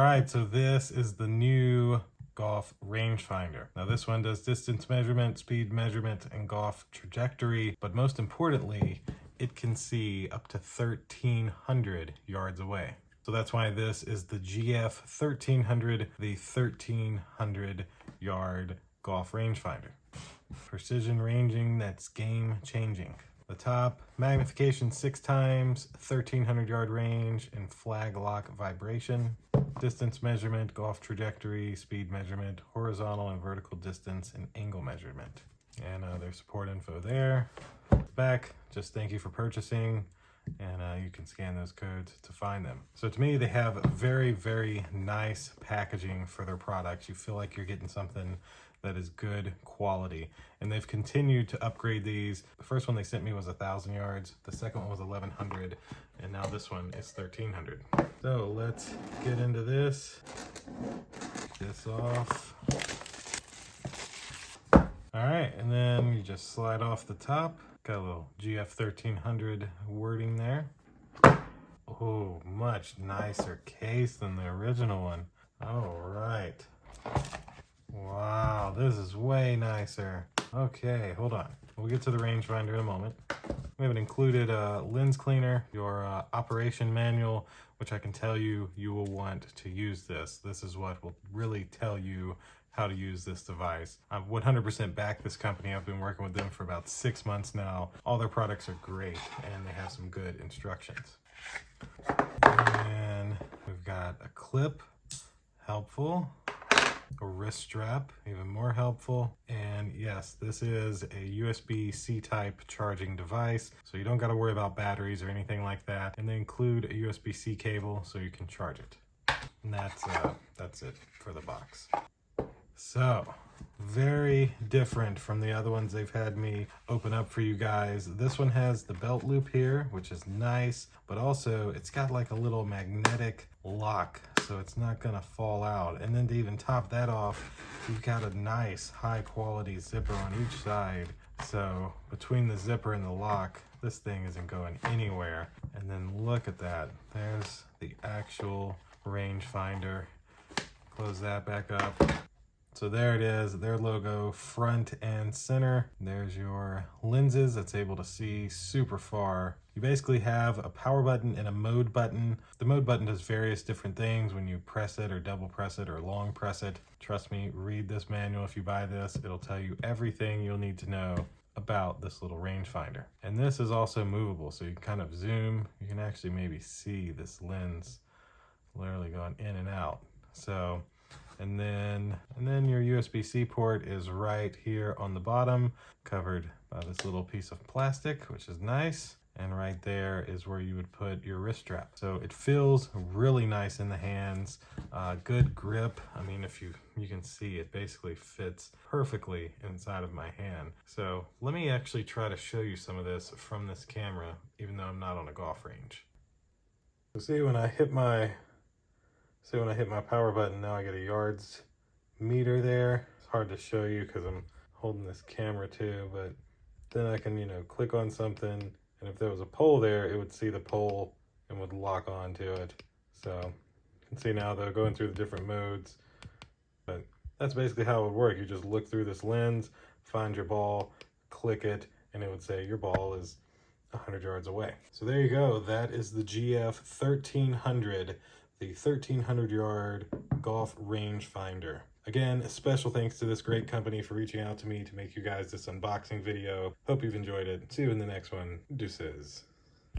right, so this is the new golf rangefinder. Now this one does distance measurement, speed measurement, and golf trajectory, but most importantly, it can see up to 1,300 yards away. So that's why this is the GF 1300, the 1,300 yard golf rangefinder. Precision ranging that's game changing. The top, magnification 6 times, 1,300 yard range, and flag lock vibration. Distance measurement, golf trajectory, speed measurement, horizontal and vertical distance, and angle measurement. And there's support info there. Back, just thank you for purchasing, and you can scan those codes to find them. So to me, they have very, very nice packaging for their products. You feel like you're getting something that is good quality, and they've continued to upgrade these. The first one they sent me was 1,000 yards, the second one was 1,100, and now this one is 1,300. So let's get into this. This off. All right, and then you just slide off the top. Got a little GF 1300 wording there. Oh, much nicer case than the original one. All right. Wow, this is way nicer. Okay, hold on. We'll get to the rangefinder in a moment. We have an included lens cleaner, your operation manual, which I can tell you will want to use this. This is what will really tell you how to use this device. I 100% back this company. I've been working with them for about 6 months now. All their products are great, and they have some good instructions. And we've got a clip, helpful. A wrist strap, even more helpful. And yes, this is a USB-C type charging device, so you don't got to worry about batteries or anything like that. And they include a USB-C cable so you can charge it. And that's it for the box. So very different from the other ones they've had me open up for you guys. This one has the belt loop here, which is nice, but also it's got like a little magnetic lock, so it's not gonna fall out. And then to even top that off, you've got a nice high quality zipper on each side. So between the zipper and the lock, this thing isn't going anywhere. And then look at that. There's the actual rangefinder. Close that back up. So there it is, their logo front and center. There's your lenses that's able to see super far. You basically have a power button and a mode button. The mode button does various different things when you press it or double press it or long press it. Trust me, read this manual if you buy this. It'll tell you everything you'll need to know about this little rangefinder. And this is also movable, so you can kind of zoom. You can actually maybe see this lens literally going in and out. So, and then your USB-C port is right here on the bottom, covered by this little piece of plastic, which is nice. And right there is where you would put your wrist strap. So it feels really nice in the hands, good grip. I mean, if you can see, it basically fits perfectly inside of my hand. So let me actually try to show you some of this from this camera, even though I'm not on a golf range. So see, when I hit my power button, now I get a yards meter there. It's hard to show you because I'm holding this camera too, but then I can, click on something, and if there was a pole there, it would see the pole and would lock onto it. So you can see now though, going through the different modes, but that's basically how it would work. You just look through this lens, find your ball, click it, and it would say your ball is 100 yards away. So there you go. That is the GF 1300. The 1,300 yard golf rangefinder. Again, a special thanks to this great company for reaching out to me to make you guys this unboxing video. Hope you've enjoyed it. See you in the next one. Deuces.